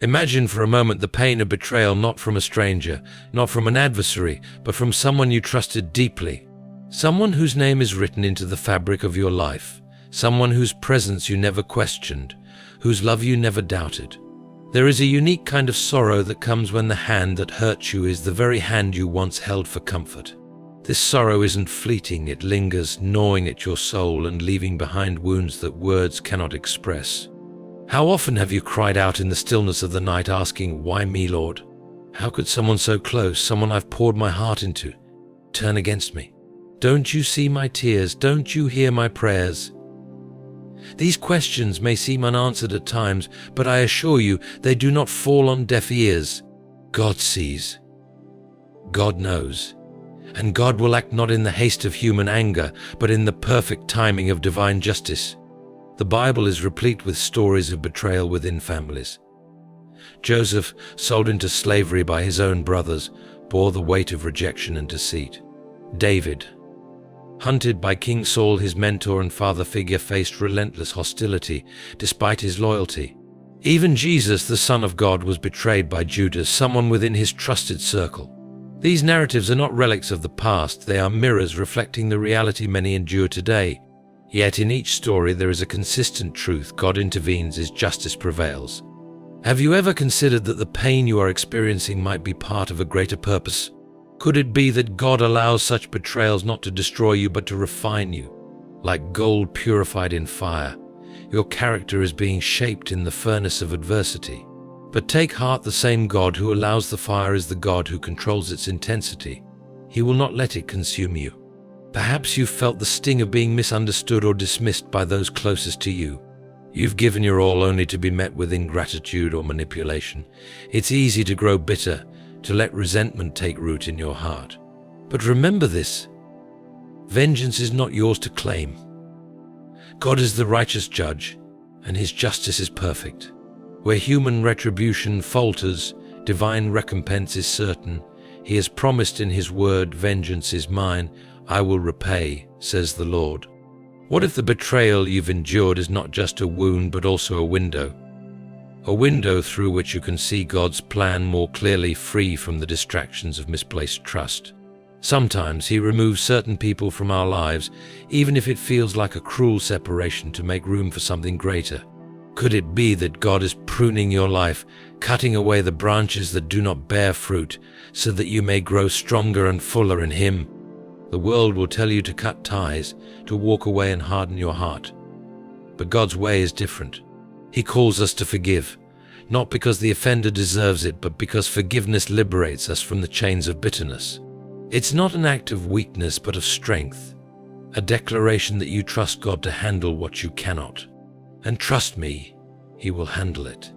Imagine for a moment the pain of betrayal, not from a stranger, not from an adversary, but from someone you trusted deeply. Someone whose name is written into the fabric of your life. Someone whose presence you never questioned, whose love you never doubted. There is a unique kind of sorrow that comes when the hand that hurts you is the very hand you once held for comfort. This sorrow isn't fleeting, it lingers, gnawing at your soul and leaving behind wounds that words cannot express. How often have you cried out in the stillness of the night asking, "Why me, Lord? How could someone so close, someone I've poured my heart into, turn against me? Don't you see my tears? Don't you hear my prayers?" These questions may seem unanswered at times, but I assure you they do not fall on deaf ears. God sees. God knows. And God will act not in the haste of human anger, but in the perfect timing of divine justice. The Bible is replete with stories of betrayal within families. Joseph, sold into slavery by his own brothers, bore the weight of rejection and deceit. David, hunted by King Saul, his mentor and father figure, faced relentless hostility despite his loyalty. Even Jesus, the Son of God, was betrayed by Judas, someone within his trusted circle. These narratives are not relics of the past, they are mirrors reflecting the reality many endure today. Yet in each story there is a consistent truth: God intervenes, His justice prevails. Have you ever considered that the pain you are experiencing might be part of a greater purpose? Could it be that God allows such betrayals not to destroy you but to refine you? Like gold purified in fire, your character is being shaped in the furnace of adversity. But take heart, the same God who allows the fire is the God who controls its intensity. He will not let it consume you. Perhaps you've felt the sting of being misunderstood or dismissed by those closest to you. You've given your all only to be met with ingratitude or manipulation. It's easy to grow bitter, to let resentment take root in your heart. But remember this: vengeance is not yours to claim. God is the righteous judge, and His justice is perfect. Where human retribution falters, divine recompense is certain. He has promised in His word, "Vengeance is mine, I will repay," says the Lord. What if the betrayal you've endured is not just a wound but also a window? A window through which you can see God's plan more clearly, free from the distractions of misplaced trust. Sometimes He removes certain people from our lives, even if it feels like a cruel separation, to make room for something greater. Could it be that God is pruning your life, cutting away the branches that do not bear fruit, so that you may grow stronger and fuller in Him? The world will tell you to cut ties, to walk away and harden your heart. But God's way is different. He calls us to forgive, not because the offender deserves it, but because forgiveness liberates us from the chains of bitterness. It's not an act of weakness, but of strength, a declaration that you trust God to handle what you cannot. And trust me, He will handle it.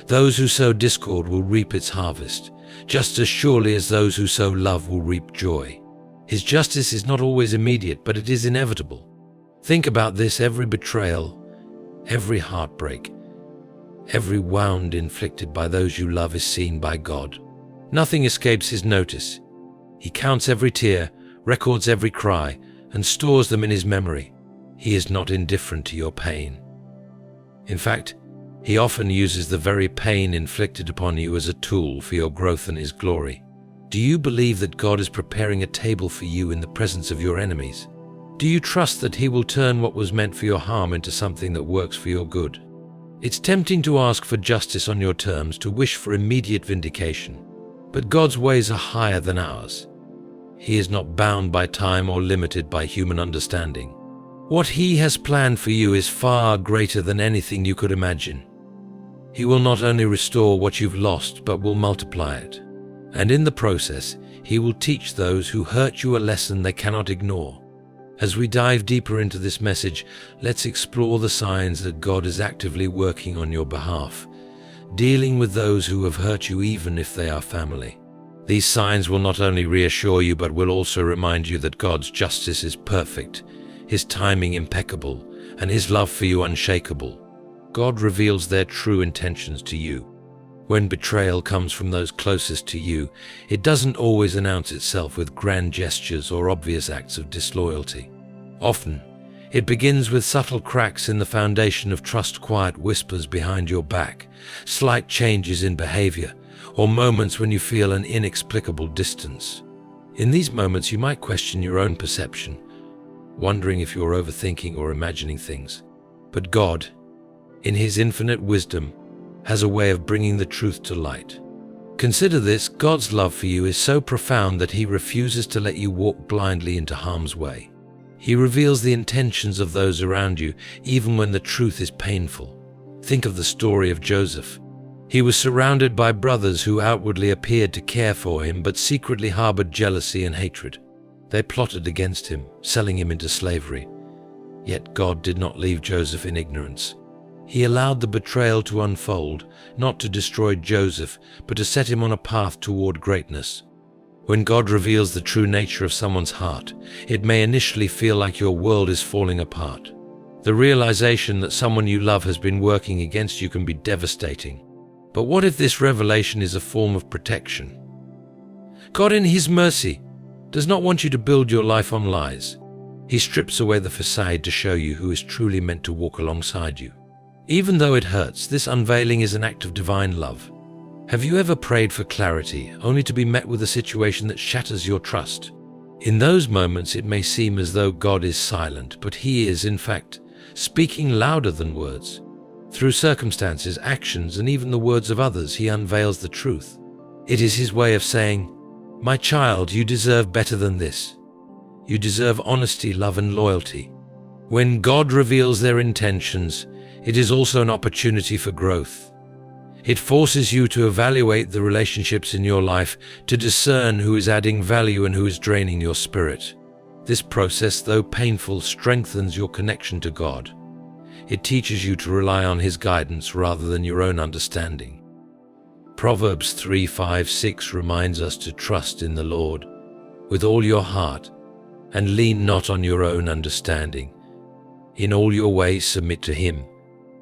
Those who sow discord will reap its harvest, just as surely as those who sow love will reap joy. His justice is not always immediate, but it is inevitable. Think about this: every betrayal, every heartbreak, every wound inflicted by those you love is seen by God. Nothing escapes His notice. He counts every tear, records every cry, and stores them in His memory. He is not indifferent to your pain. In fact, He often uses the very pain inflicted upon you as a tool for your growth and His glory. Do you believe that God is preparing a table for you in the presence of your enemies? Do you trust that He will turn what was meant for your harm into something that works for your good? It's tempting to ask for justice on your terms, to wish for immediate vindication. But God's ways are higher than ours. He is not bound by time or limited by human understanding. What He has planned for you is far greater than anything you could imagine. He will not only restore what you've lost, but will multiply it. And in the process, He will teach those who hurt you a lesson they cannot ignore. As we dive deeper into this message, let's explore the signs that God is actively working on your behalf, dealing with those who have hurt you, even if they are family. These signs will not only reassure you, but will also remind you that God's justice is perfect, His timing impeccable, and His love for you unshakable. God reveals their true intentions to you. When betrayal comes from those closest to you, it doesn't always announce itself with grand gestures or obvious acts of disloyalty. Often, It begins with subtle cracks in the foundation of trust, quiet whispers behind your back, slight changes in behavior, or moments when you feel an inexplicable distance. In these moments, you might question your own perception, wondering if you're overthinking or imagining things. But God, in His infinite wisdom, has a way of bringing the truth to light. Consider this: God's love for you is so profound that He refuses to let you walk blindly into harm's way. He reveals the intentions of those around you, even when the truth is painful. Think of the story of Joseph. He was surrounded by brothers who outwardly appeared to care for him, but secretly harbored jealousy and hatred. They plotted against him, selling him into slavery. Yet God did not leave Joseph in ignorance. He allowed the betrayal to unfold, not to destroy Joseph, but to set him on a path toward greatness. When God reveals the true nature of someone's heart, it may initially feel like your world is falling apart. The realization that someone you love has been working against you can be devastating. But what if this revelation is a form of protection? God, in His mercy, does not want you to build your life on lies. He strips away the facade to show you who is truly meant to walk alongside you. Even though it hurts, this unveiling is an act of divine love. Have you ever prayed for clarity, only to be met with a situation that shatters your trust? In those moments, it may seem as though God is silent, but He is, in fact, speaking louder than words. Through circumstances, actions, and even the words of others, He unveils the truth. It is His way of saying, "My child, you deserve better than this. You deserve honesty, love, and loyalty." When God reveals their intentions, it is also an opportunity for growth. It forces you to evaluate the relationships in your life, to discern who is adding value and who is draining your spirit. This process, though painful, strengthens your connection to God. It teaches you to rely on His guidance rather than your own understanding. Proverbs 3:5-6 reminds us to trust in the Lord with all your heart and lean not on your own understanding. In all your ways submit to Him,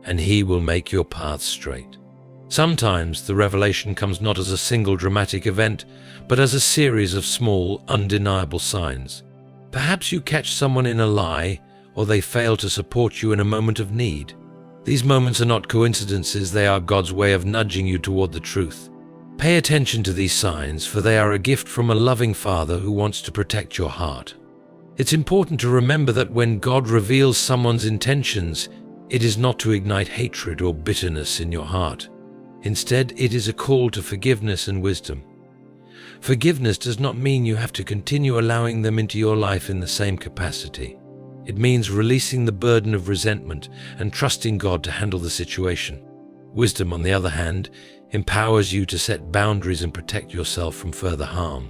and He will make your paths straight. Sometimes the revelation comes not as a single dramatic event, but as a series of small, undeniable signs. Perhaps you catch someone in a lie, or they fail to support you in a moment of need. These moments are not coincidences, they are God's way of nudging you toward the truth. Pay attention to these signs, for they are a gift from a loving Father who wants to protect your heart. It's important to remember that when God reveals someone's intentions, it is not to ignite hatred or bitterness in your heart. Instead, it is a call to forgiveness and wisdom. Forgiveness does not mean you have to continue allowing them into your life in the same capacity. It means releasing the burden of resentment and trusting God to handle the situation. Wisdom, on the other hand, empowers you to set boundaries and protect yourself from further harm.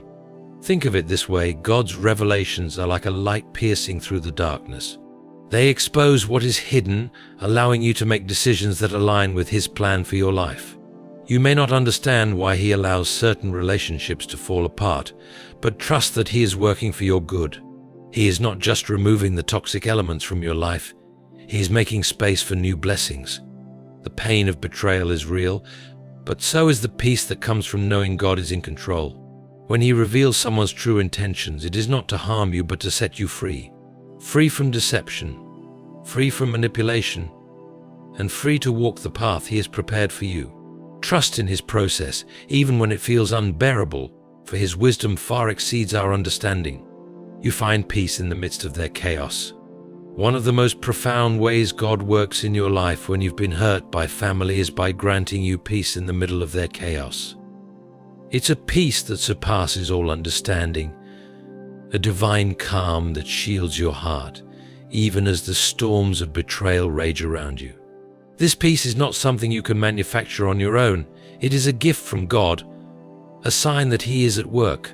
Think of it this way: God's revelations are like a light piercing through the darkness. They expose what is hidden, allowing you to make decisions that align with His plan for your life. You may not understand why He allows certain relationships to fall apart, but trust that He is working for your good. He is not just removing the toxic elements from your life, He is making space for new blessings. The pain of betrayal is real, but so is the peace that comes from knowing God is in control. When He reveals someone's true intentions, it is not to harm you, but to set you free. Free from deception, free from manipulation, and free to walk the path He has prepared for you. Trust in His process, even when it feels unbearable, for His wisdom far exceeds our understanding. You find peace in the midst of their chaos. One of the most profound ways God works in your life when you've been hurt by family is by granting you peace in the middle of their chaos. It's a peace that surpasses all understanding, a divine calm that shields your heart, even as the storms of betrayal rage around you. This peace is not something you can manufacture on your own. It is a gift from God, a sign that He is at work.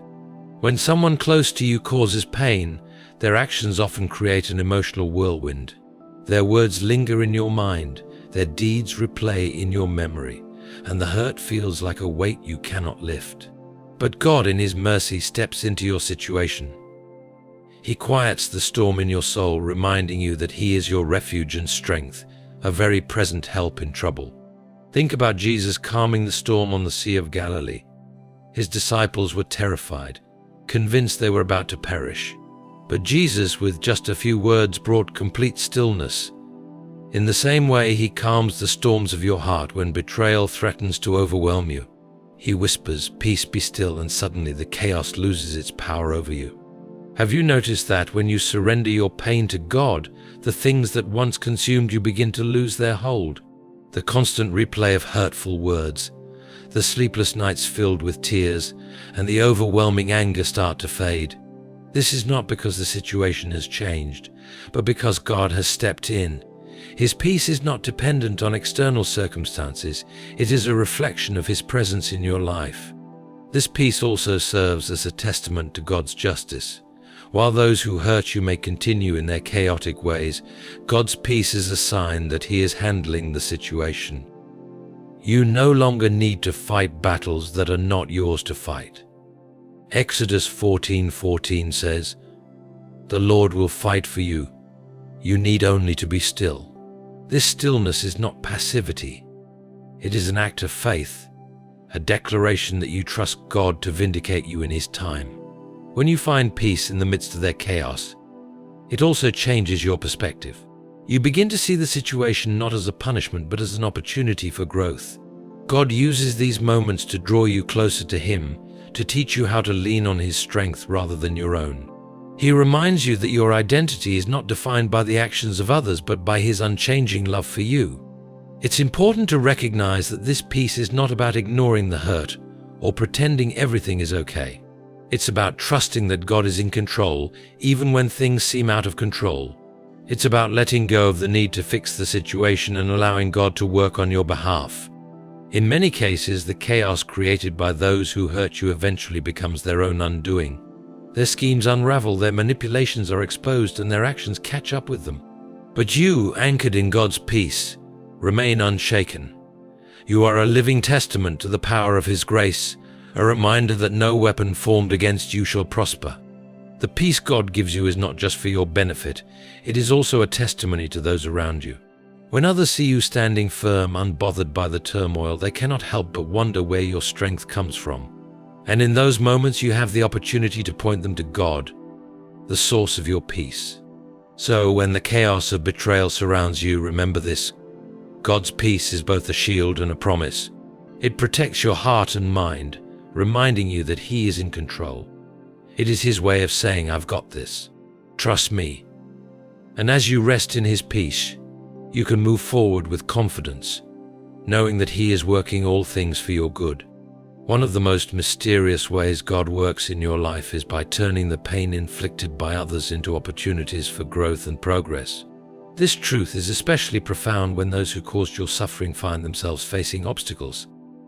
When someone close to you causes pain, their actions often create an emotional whirlwind. Their words linger in your mind, their deeds replay in your memory, and the hurt feels like a weight you cannot lift. But God, in His mercy, steps into your situation. He quiets the storm in your soul, reminding you that He is your refuge and strength, a very present help in trouble. Think about Jesus calming the storm on the Sea of Galilee. His disciples were terrified, convinced they were about to perish. But Jesus, with just a few words, brought complete stillness. In the same way, he calms the storms of your heart when betrayal threatens to overwhelm you. He whispers, "Peace, be still," and suddenly the chaos loses its power over you. Have you noticed that when you surrender your pain to God, the things that once consumed you begin to lose their hold? The constant replay of hurtful words, the sleepless nights filled with tears, and the overwhelming anger start to fade. This is not because the situation has changed, but because God has stepped in. His peace is not dependent on external circumstances. It is a reflection of His presence in your life. This peace also serves as a testament to God's justice. While those who hurt you may continue in their chaotic ways, God's peace is a sign that He is handling the situation. You no longer need to fight battles that are not yours to fight. Exodus 14:14 says, "The Lord will fight for you. You need only to be still." This stillness is not passivity. It is an act of faith, a declaration that you trust God to vindicate you in His time. When you find peace in the midst of their chaos, it also changes your perspective. You begin to see the situation not as a punishment, but as an opportunity for growth. God uses these moments to draw you closer to Him, to teach you how to lean on His strength rather than your own. He reminds you that your identity is not defined by the actions of others, but by His unchanging love for you. It's important to recognize that this peace is not about ignoring the hurt or pretending everything is okay. It's about trusting that God is in control, even when things seem out of control. It's about letting go of the need to fix the situation and allowing God to work on your behalf. In many cases, the chaos created by those who hurt you eventually becomes their own undoing. Their schemes unravel, their manipulations are exposed, and their actions catch up with them. But you, anchored in God's peace, remain unshaken. You are a living testament to the power of His grace, a reminder that no weapon formed against you shall prosper. The peace God gives you is not just for your benefit, it is also a testimony to those around you. When others see you standing firm, unbothered by the turmoil, they cannot help but wonder where your strength comes from. And in those moments, you have the opportunity to point them to God, the source of your peace. So when the chaos of betrayal surrounds you, remember this: God's peace is both a shield and a promise. It protects your heart and mind, reminding you that He is in control. It is His way of saying, "I've got this. Trust me." And as you rest in His peace, you can move forward with confidence, knowing that He is working all things for your good. One of the most mysterious ways God works in your life is by turning the pain inflicted by others into opportunities for growth and progress. This truth is especially profound when those who caused your suffering find themselves facing obstacles.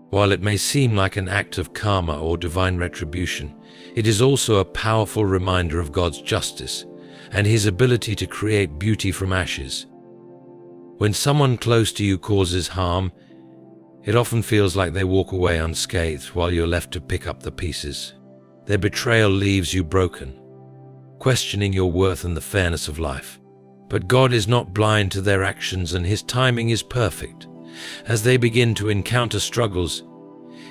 While it may seem like an act of karma or divine retribution, it is also a powerful reminder of God's justice and His ability to create beauty from ashes. When someone close to you causes harm, it often feels like they walk away unscathed while you're left to pick up the pieces. Their betrayal leaves you broken, questioning your worth and the fairness of life. But God is not blind to their actions, and His timing is perfect. As they begin to encounter struggles,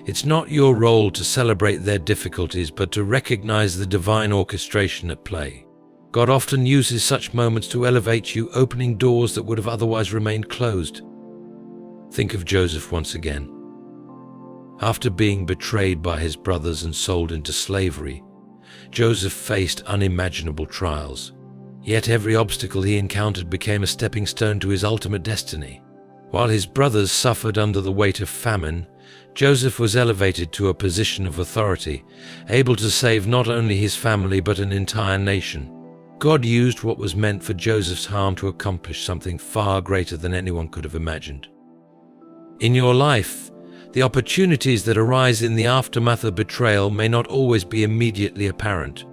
it's not your role to celebrate their difficulties, but to recognize the divine orchestration at play. God often uses such moments to elevate you, opening doors that would have otherwise remained closed. Think of Joseph once again. After being betrayed by his brothers and sold into slavery, Joseph faced unimaginable trials. Yet every obstacle he encountered became a stepping stone to his ultimate destiny. While his brothers suffered under the weight of famine, Joseph was elevated to a position of authority, able to save not only his family but an entire nation. God used what was meant for Joseph's harm to accomplish something far greater than anyone could have imagined. In your life, the opportunities that arise in the aftermath of betrayal may not always be immediately apparent.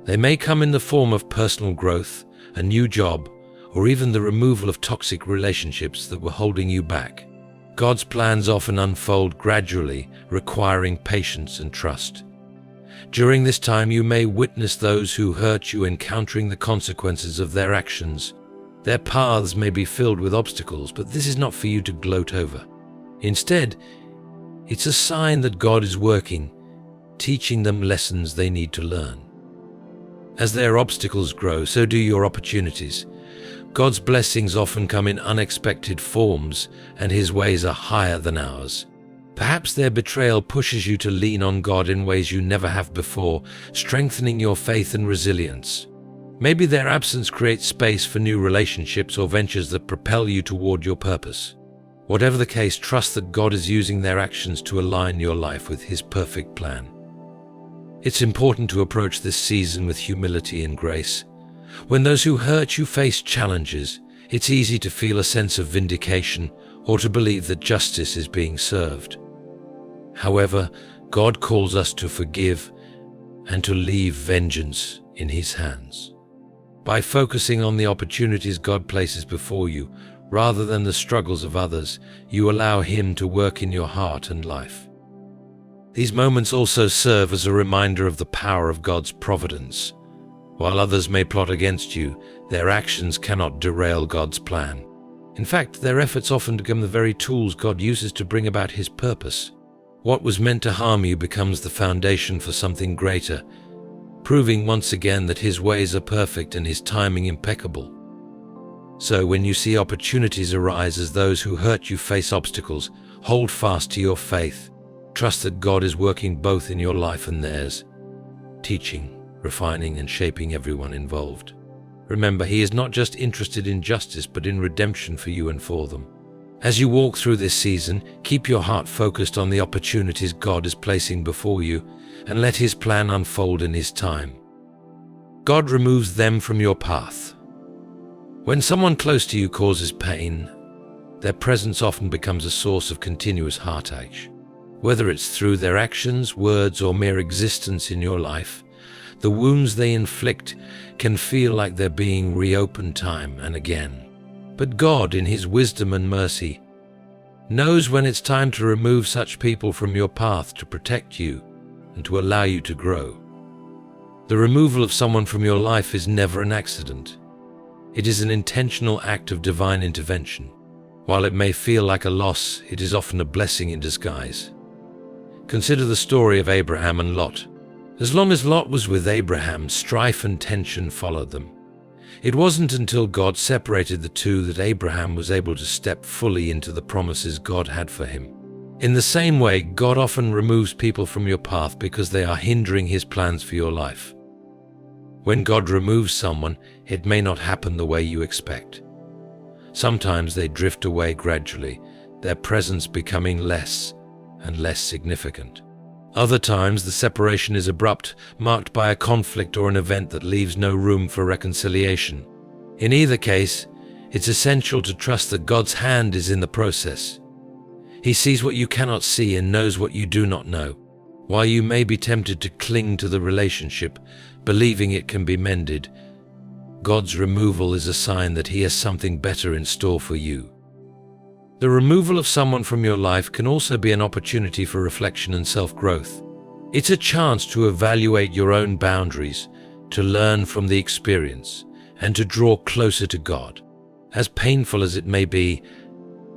They may come in the form of personal growth, a new job, or even the removal of toxic relationships that were holding you back. God's plans often unfold gradually, requiring patience and trust. During this time, you may witness those who hurt you encountering the consequences of their actions. Their paths may be filled with obstacles, but this is not for you to gloat over. Instead, it's a sign that God is working, teaching them lessons they need to learn. As their obstacles grow, so do your opportunities. God's blessings often come in unexpected forms, and His ways are higher than ours. Perhaps their betrayal pushes you to lean on God in ways you never have before, strengthening your faith and resilience. Maybe their absence creates space for new relationships or ventures that propel you toward your purpose. Whatever the case, trust that God is using their actions to align your life with His perfect plan. It's important to approach this season with humility and grace. When those who hurt you face challenges, it's easy to feel a sense of vindication or to believe that justice is being served. However, God calls us to forgive and to leave vengeance in His hands. By focusing on the opportunities God places before you, rather than the struggles of others, you allow Him to work in your heart and life. These moments also serve as a reminder of the power of God's providence. While others may plot against you, their actions cannot derail God's plan. In fact, their efforts often become the very tools God uses to bring about His purpose. What was meant to harm you becomes the foundation for something greater, proving once again that His ways are perfect and His timing impeccable. So when you see opportunities arise as those who hurt you face obstacles, hold fast to your faith. Trust that God is working both in your life and theirs, teaching, refining, and shaping everyone involved. Remember, He is not just interested in justice, but in redemption for you and for them. As you walk through this season, keep your heart focused on the opportunities God is placing before you, and let His plan unfold in His time. God removes them from your path. When someone close to you causes pain, their presence often becomes a source of continuous heartache. Whether it's through their actions, words, or mere existence in your life, the wounds they inflict can feel like they're being reopened time and again. But God, in His wisdom and mercy, knows when it's time to remove such people from your path to protect you and to allow you to grow. The removal of someone from your life is never an accident. It is an intentional act of divine intervention. While it may feel like a loss, it is often a blessing in disguise. Consider the story of Abraham and Lot. As long as Lot was with Abraham, strife and tension followed them. It wasn't until God separated the two that Abraham was able to step fully into the promises God had for him. In the same way, God often removes people from your path because they are hindering His plans for your life. When God removes someone, it may not happen the way you expect. Sometimes they drift away gradually, their presence becoming less and less significant. Other times, the separation is abrupt, marked by a conflict or an event that leaves no room for reconciliation. In either case, it's essential to trust that God's hand is in the process. He sees what you cannot see and knows what you do not know. While you may be tempted to cling to the relationship, believing it can be mended, God's removal is a sign that He has something better in store for you. The removal of someone from your life can also be an opportunity for reflection and self-growth. It's a chance to evaluate your own boundaries, to learn from the experience, and to draw closer to God. As painful as it may be,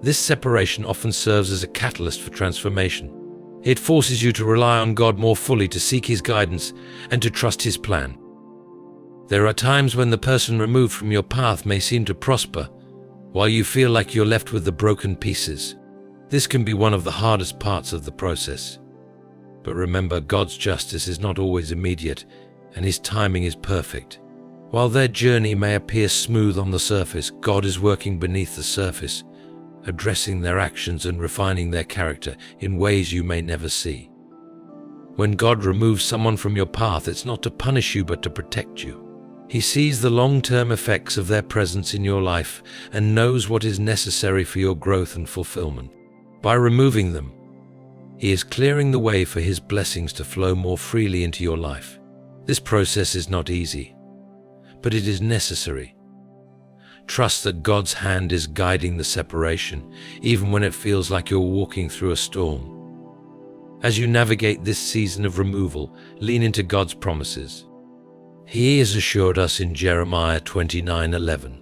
this separation often serves as a catalyst for transformation. It forces you to rely on God more fully, to seek His guidance, and to trust His plan. There are times when the person removed from your path may seem to prosper, while you feel like you're left with the broken pieces. This can be one of the hardest parts of the process. But remember, God's justice is not always immediate, and His timing is perfect. While their journey may appear smooth on the surface, God is working beneath the surface, addressing their actions and refining their character in ways you may never see. When God removes someone from your path, it's not to punish you, but to protect you. He sees the long-term effects of their presence in your life and knows what is necessary for your growth and fulfillment. By removing them, He is clearing the way for His blessings to flow more freely into your life. This process is not easy, but it is necessary. Trust that God's hand is guiding the separation, even when it feels like you're walking through a storm. As you navigate this season of removal, lean into God's promises. He has assured us in Jeremiah 29:11,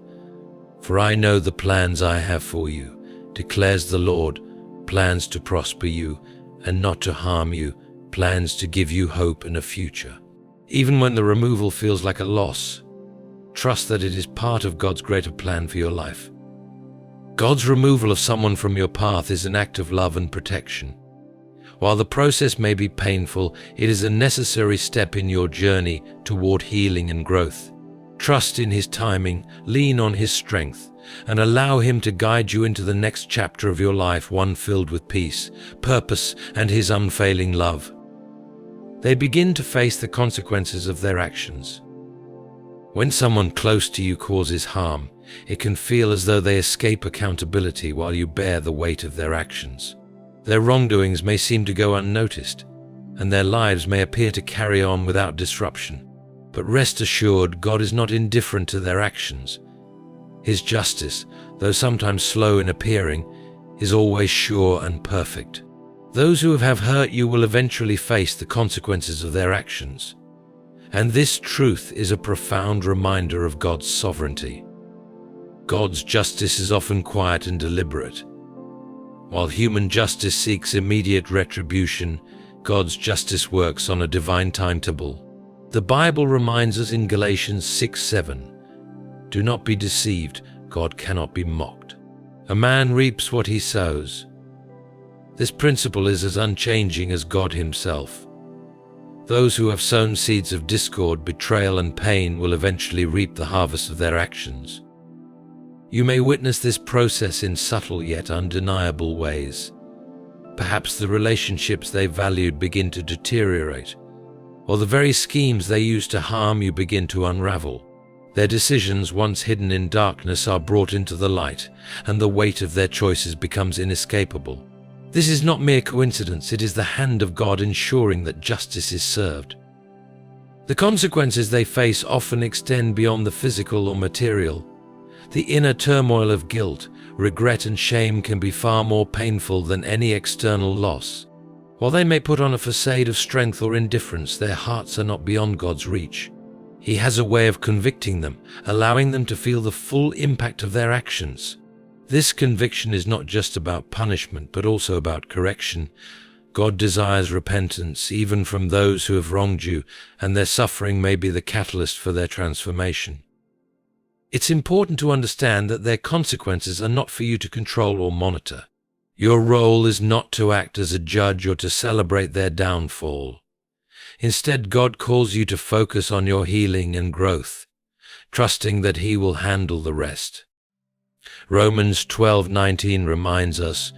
"For I know the plans I have for you, declares the Lord, plans to prosper you and not to harm you, plans to give you hope and a future." Even when the removal feels like a loss, trust that it is part of God's greater plan for your life. God's removal of someone from your path is an act of love and protection. While the process may be painful, it is a necessary step in your journey toward healing and growth. Trust in His timing, lean on His strength, and allow Him to guide you into the next chapter of your life, one filled with peace, purpose, and His unfailing love. They begin to face the consequences of their actions. When someone close to you causes harm, it can feel as though they escape accountability while you bear the weight of their actions. Their wrongdoings may seem to go unnoticed, and their lives may appear to carry on without disruption. But rest assured, God is not indifferent to their actions. His justice, though sometimes slow in appearing, is always sure and perfect. Those who have hurt you will eventually face the consequences of their actions. And this truth is a profound reminder of God's sovereignty. God's justice is often quiet and deliberate. While human justice seeks immediate retribution, God's justice works on a divine timetable. The Bible reminds us in Galatians 6:7, "Do not be deceived, God cannot be mocked. A man reaps what he sows." This principle is as unchanging as God Himself. Those who have sown seeds of discord, betrayal, and pain will eventually reap the harvest of their actions. You may witness this process in subtle yet undeniable ways. Perhaps the relationships they valued begin to deteriorate, or the very schemes they used to harm you begin to unravel. Their decisions, once hidden in darkness, are brought into the light, and the weight of their choices becomes inescapable. This is not mere coincidence, it is the hand of God ensuring that justice is served. The consequences they face often extend beyond the physical or material. The inner turmoil of guilt, regret, and shame can be far more painful than any external loss. While they may put on a facade of strength or indifference, their hearts are not beyond God's reach. He has a way of convicting them, allowing them to feel the full impact of their actions. This conviction is not just about punishment, but also about correction. God desires repentance, even from those who have wronged you, and their suffering may be the catalyst for their transformation. It's important to understand that their consequences are not for you to control or monitor. Your role is not to act as a judge or to celebrate their downfall. Instead, God calls you to focus on your healing and growth, trusting that He will handle the rest. Romans 12:19 reminds us,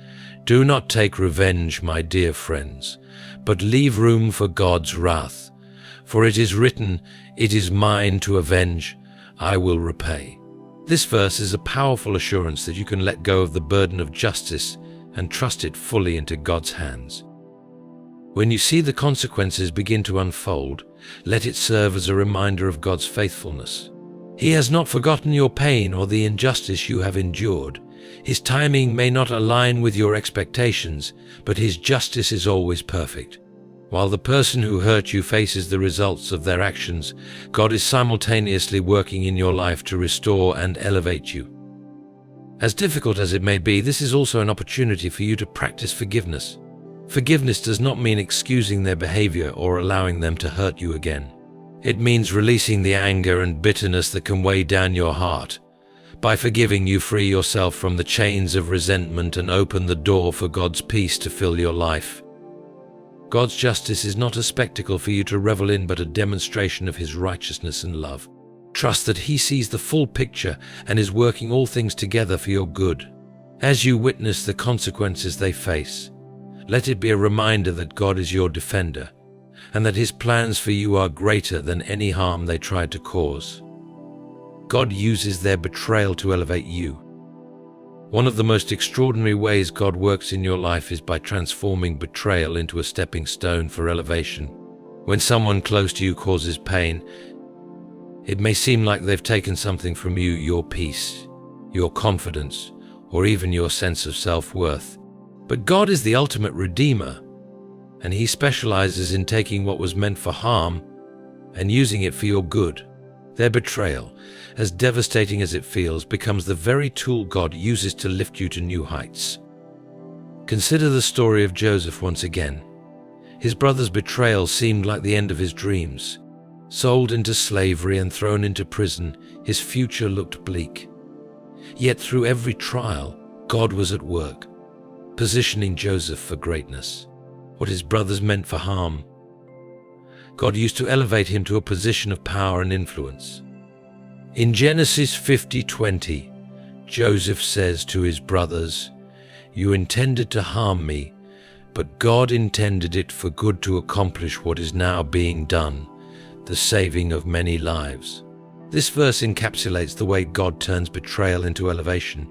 "Do not take revenge, my dear friends, but leave room for God's wrath. For it is written, 'It is mine to avenge, I will repay.'" This verse is a powerful assurance that you can let go of the burden of justice and trust it fully into God's hands. When you see the consequences begin to unfold, let it serve as a reminder of God's faithfulness. He has not forgotten your pain or the injustice you have endured. His timing may not align with your expectations, but His justice is always perfect. While the person who hurt you faces the results of their actions, God is simultaneously working in your life to restore and elevate you. As difficult as it may be, this is also an opportunity for you to practice forgiveness. Forgiveness does not mean excusing their behavior or allowing them to hurt you again. It means releasing the anger and bitterness that can weigh down your heart. By forgiving, you free yourself from the chains of resentment and open the door for God's peace to fill your life. God's justice is not a spectacle for you to revel in, but a demonstration of His righteousness and love. Trust that He sees the full picture and is working all things together for your good. As you witness the consequences they face, let it be a reminder that God is your defender, and that His plans for you are greater than any harm they tried to cause. God uses their betrayal to elevate you. One of the most extraordinary ways God works in your life is by transforming betrayal into a stepping stone for elevation. When someone close to you causes pain, it may seem like they've taken something from you, your peace, your confidence, or even your sense of self-worth. But God is the ultimate redeemer, and He specializes in taking what was meant for harm and using it for your good. Their betrayal, as devastating as it feels, becomes the very tool God uses to lift you to new heights. Consider the story of Joseph once again. His brother's betrayal seemed like the end of his dreams. Sold into slavery and thrown into prison, his future looked bleak. Yet through every trial, God was at work, positioning Joseph for greatness. What his brothers meant for harm, God used to elevate him to a position of power and influence. In Genesis 50:20, Joseph says to his brothers, "You intended to harm me, but God intended it for good to accomplish what is now being done, the saving of many lives." This verse encapsulates the way God turns betrayal into elevation.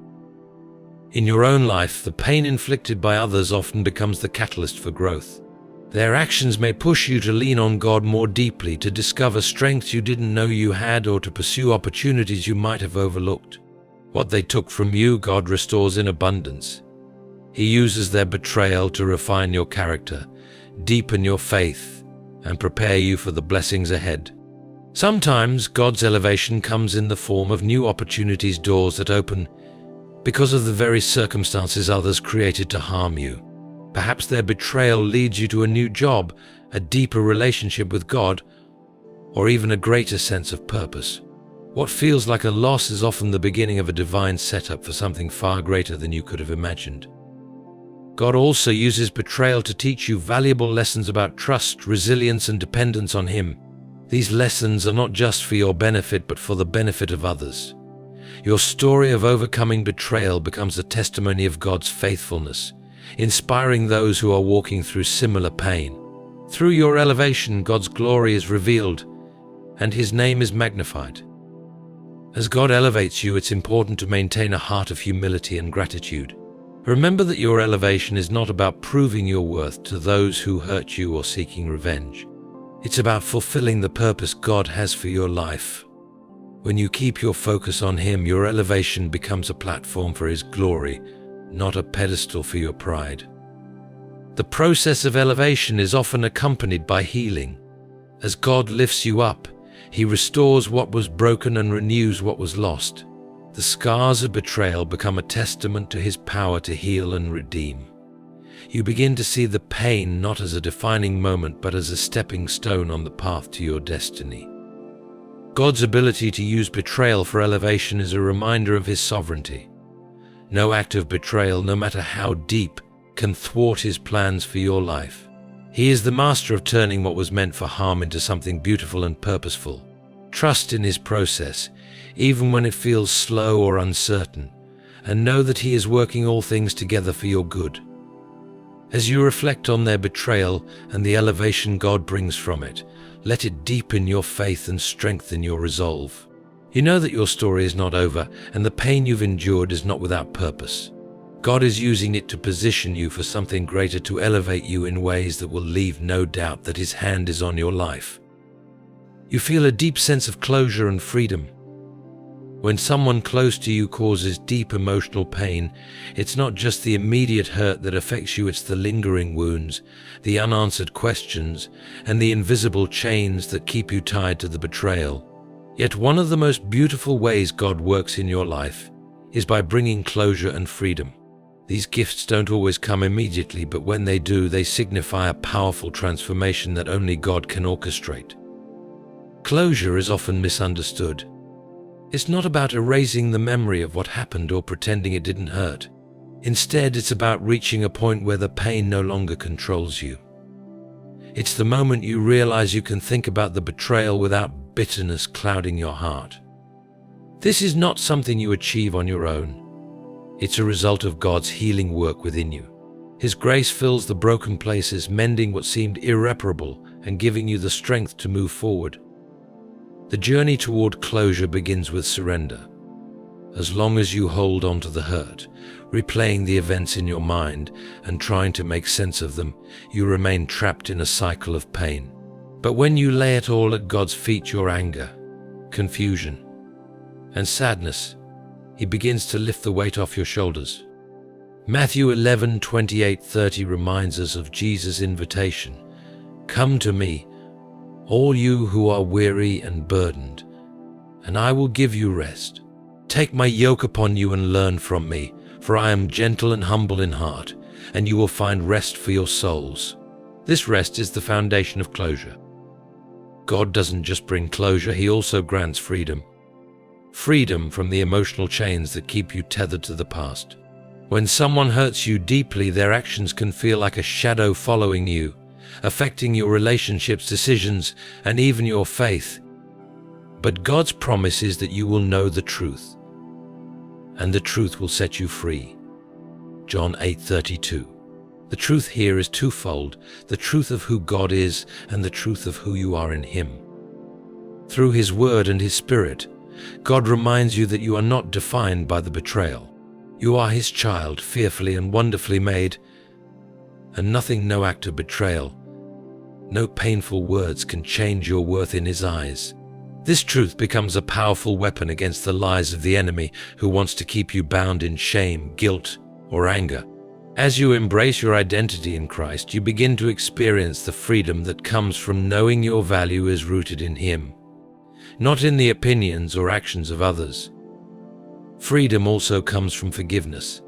In your own life, the pain inflicted by others often becomes the catalyst for growth. Their actions may push you to lean on God more deeply, to discover strengths you didn't know you had, or to pursue opportunities you might have overlooked. What they took from you, God restores in abundance. He uses their betrayal to refine your character, deepen your faith, and prepare you for the blessings ahead. Sometimes God's elevation comes in the form of new opportunities, doors that open because of the very circumstances others created to harm you. Perhaps their betrayal leads you to a new job, a deeper relationship with God, or even a greater sense of purpose. What feels like a loss is often the beginning of a divine setup for something far greater than you could have imagined. God also uses betrayal to teach you valuable lessons about trust, resilience, and dependence on Him. These lessons are not just for your benefit, but for the benefit of others. Your story of overcoming betrayal becomes a testimony of God's faithfulness, inspiring those who are walking through similar pain. Through your elevation, God's glory is revealed, and His name is magnified. As God elevates you, it's important to maintain a heart of humility and gratitude. Remember that your elevation is not about proving your worth to those who hurt you or seeking revenge. It's about fulfilling the purpose God has for your life. When you keep your focus on Him, your elevation becomes a platform for His glory, not a pedestal for your pride. The process of elevation is often accompanied by healing. As God lifts you up, He restores what was broken and renews what was lost. The scars of betrayal become a testament to His power to heal and redeem. You begin to see the pain not as a defining moment, but as a stepping stone on the path to your destiny. God's ability to use betrayal for elevation is a reminder of His sovereignty. No act of betrayal, no matter how deep, can thwart His plans for your life. He is the master of turning what was meant for harm into something beautiful and purposeful. Trust in His process, even when it feels slow or uncertain, and know that He is working all things together for your good. As you reflect on their betrayal and the elevation God brings from it, let it deepen your faith and strengthen your resolve. You know that your story is not over, and the pain you've endured is not without purpose. God is using it to position you for something greater, to elevate you in ways that will leave no doubt that His hand is on your life. You feel a deep sense of closure and freedom. When someone close to you causes deep emotional pain, it's not just the immediate hurt that affects you, it's the lingering wounds, the unanswered questions, and the invisible chains that keep you tied to the betrayal. Yet one of the most beautiful ways God works in your life is by bringing closure and freedom. These gifts don't always come immediately, but when they do, they signify a powerful transformation that only God can orchestrate. Closure is often misunderstood. It's not about erasing the memory of what happened or pretending it didn't hurt. Instead, it's about reaching a point where the pain no longer controls you. It's the moment you realize you can think about the betrayal without bitterness clouding your heart. This is not something you achieve on your own. It's a result of God's healing work within you. His grace fills the broken places, mending what seemed irreparable and giving you the strength to move forward. The journey toward closure begins with surrender. As long as you hold on to the hurt, replaying the events in your mind and trying to make sense of them, you remain trapped in a cycle of pain. But when you lay it all at God's feet, your anger, confusion, and sadness, He begins to lift the weight off your shoulders. Matthew 11:28-30 reminds us of Jesus' invitation. "Come to me, all you who are weary and burdened, and I will give you rest. Take my yoke upon you and learn from me, for I am gentle and humble in heart, and you will find rest for your souls." This rest is the foundation of closure. God doesn't just bring closure, He also grants freedom. Freedom from the emotional chains that keep you tethered to the past. When someone hurts you deeply, their actions can feel like a shadow following you, affecting your relationships, decisions, and even your faith. But God's promise is that you will know the truth, and the truth will set you free. John 8:32. The truth here is twofold: the truth of who God is and the truth of who you are in Him. Through His Word and His Spirit, God reminds you that you are not defined by the betrayal. You are His child, fearfully and wonderfully made, and nothing, no act of betrayal, no painful words can change your worth in His eyes. This truth becomes a powerful weapon against the lies of the enemy who wants to keep you bound in shame, guilt, or anger. As you embrace your identity in Christ, you begin to experience the freedom that comes from knowing your value is rooted in Him, not in the opinions or actions of others. Freedom also comes from forgiveness.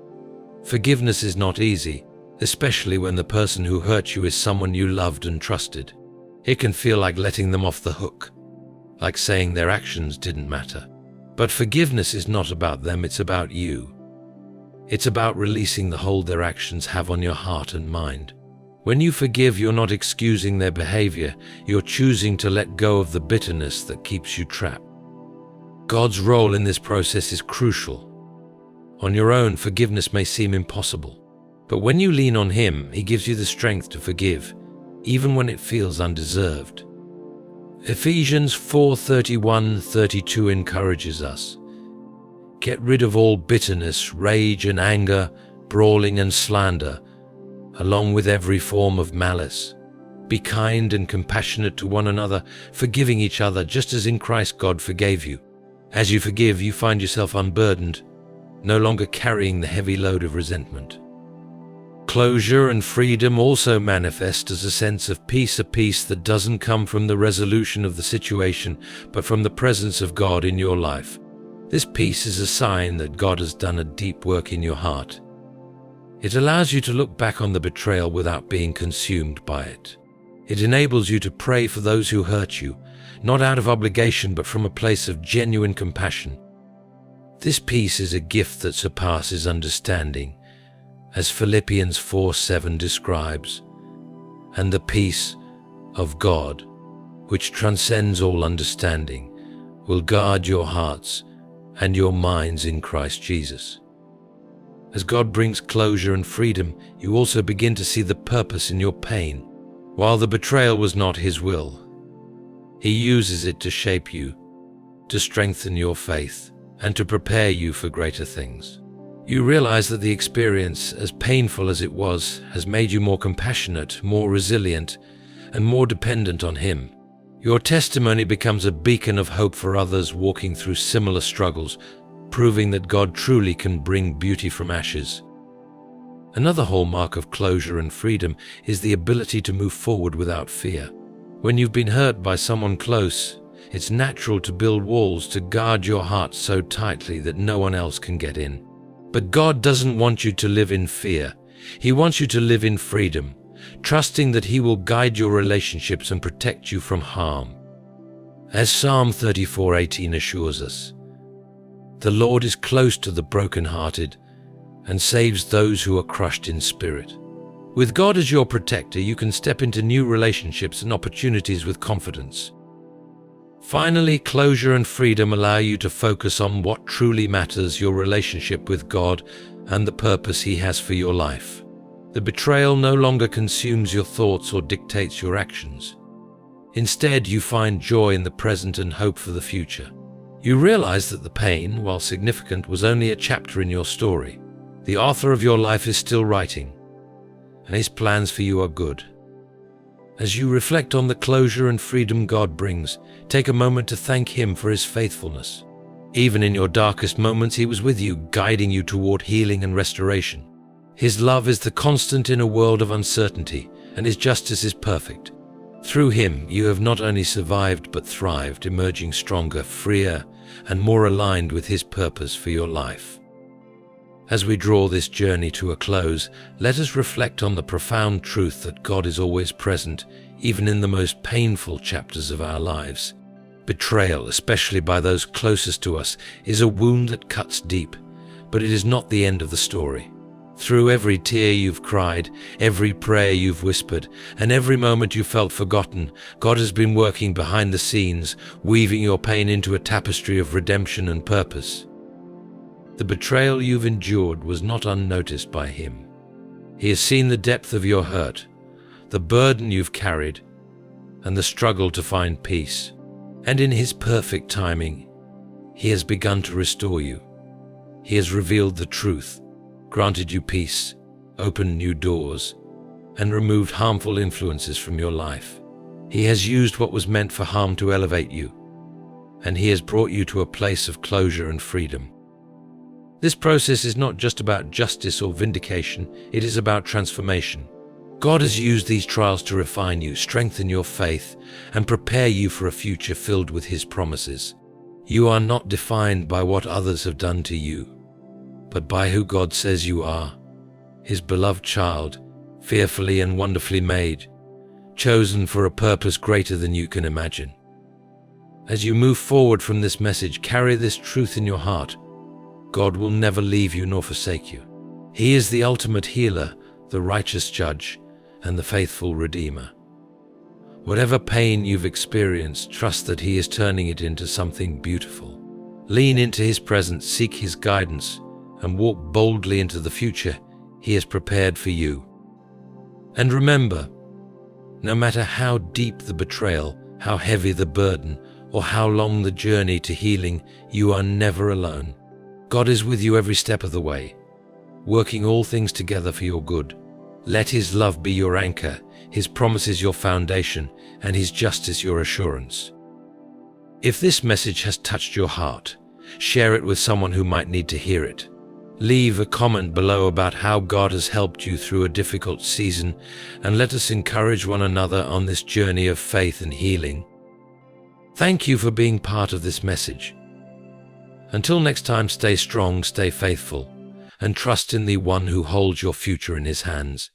Forgiveness is not easy, especially when the person who hurt you is someone you loved and trusted. It can feel like letting them off the hook, like saying their actions didn't matter. But forgiveness is not about them, it's about you. It's about releasing the hold their actions have on your heart and mind. When you forgive, you're not excusing their behavior, you're choosing to let go of the bitterness that keeps you trapped. God's role in this process is crucial. On your own, forgiveness may seem impossible, but when you lean on Him, He gives you the strength to forgive, even when it feels undeserved. Ephesians 4:31-32 encourages us. Get rid of all bitterness, rage and anger, brawling and slander, along with every form of malice. Be kind and compassionate to one another, forgiving each other just as in Christ God forgave you. As you forgive, you find yourself unburdened, no longer carrying the heavy load of resentment. Closure and freedom also manifest as a sense of peace, a peace that doesn't come from the resolution of the situation, but from the presence of God in your life. This peace is a sign that God has done a deep work in your heart. It allows you to look back on the betrayal without being consumed by it. It enables you to pray for those who hurt you, not out of obligation but from a place of genuine compassion. This peace is a gift that surpasses understanding, as Philippians 4:7 describes, and the peace of God, which transcends all understanding, will guard your hearts and your minds in Christ Jesus. As God brings closure and freedom, you also begin to see the purpose in your pain. While the betrayal was not His will, He uses it to shape you, to strengthen your faith, and to prepare you for greater things. You realize that the experience, as painful as it was, has made you more compassionate, more resilient, and more dependent on Him. Your testimony becomes a beacon of hope for others walking through similar struggles, proving that God truly can bring beauty from ashes. Another hallmark of closure and freedom is the ability to move forward without fear. When you've been hurt by someone close, it's natural to build walls to guard your heart so tightly that no one else can get in. But God doesn't want you to live in fear. He wants you to live in freedom, trusting that He will guide your relationships and protect you from harm. As Psalm 34:18 assures us, the Lord is close to the brokenhearted and saves those who are crushed in spirit. With God as your protector, you can step into new relationships and opportunities with confidence. Finally, closure and freedom allow you to focus on what truly matters: your relationship with God and the purpose He has for your life. The betrayal no longer consumes your thoughts or dictates your actions. Instead, you find joy in the present and hope for the future. You realize that the pain, while significant, was only a chapter in your story. The author of your life is still writing, and His plans for you are good. As you reflect on the closure and freedom God brings, take a moment to thank Him for His faithfulness. Even in your darkest moments, He was with you, guiding you toward healing and restoration. His love is the constant in a world of uncertainty, and His justice is perfect. Through Him, you have not only survived but thrived, emerging stronger, freer, and more aligned with His purpose for your life. As we draw this journey to a close, let us reflect on the profound truth that God is always present, even in the most painful chapters of our lives. Betrayal, especially by those closest to us, is a wound that cuts deep, but it is not the end of the story. Through every tear you've cried, every prayer you've whispered, and every moment you felt forgotten, God has been working behind the scenes, weaving your pain into a tapestry of redemption and purpose. The betrayal you've endured was not unnoticed by Him. He has seen the depth of your hurt, the burden you've carried, and the struggle to find peace. And in His perfect timing, He has begun to restore you. He has revealed the truth, granted you peace, opened new doors, and removed harmful influences from your life. He has used what was meant for harm to elevate you, and He has brought you to a place of closure and freedom. This process is not just about justice or vindication, it is about transformation. God has used these trials to refine you, strengthen your faith, and prepare you for a future filled with His promises. You are not defined by what others have done to you, but by who God says you are, His beloved child, fearfully and wonderfully made, chosen for a purpose greater than you can imagine. As you move forward from this message, carry this truth in your heart. God will never leave you nor forsake you. He is the ultimate healer, the righteous judge, and the faithful Redeemer. Whatever pain you've experienced, trust that He is turning it into something beautiful. Lean into His presence, seek His guidance, and walk boldly into the future He has prepared for you. And remember, no matter how deep the betrayal, how heavy the burden, or how long the journey to healing, you are never alone. God is with you every step of the way, working all things together for your good. Let His love be your anchor, His promises your foundation, and His justice your assurance. If this message has touched your heart, share it with someone who might need to hear it. Leave a comment below about how God has helped you through a difficult season, and let us encourage one another on this journey of faith and healing. Thank you for being part of this message. Until next time, stay strong, stay faithful, and trust in the one who holds your future in His hands.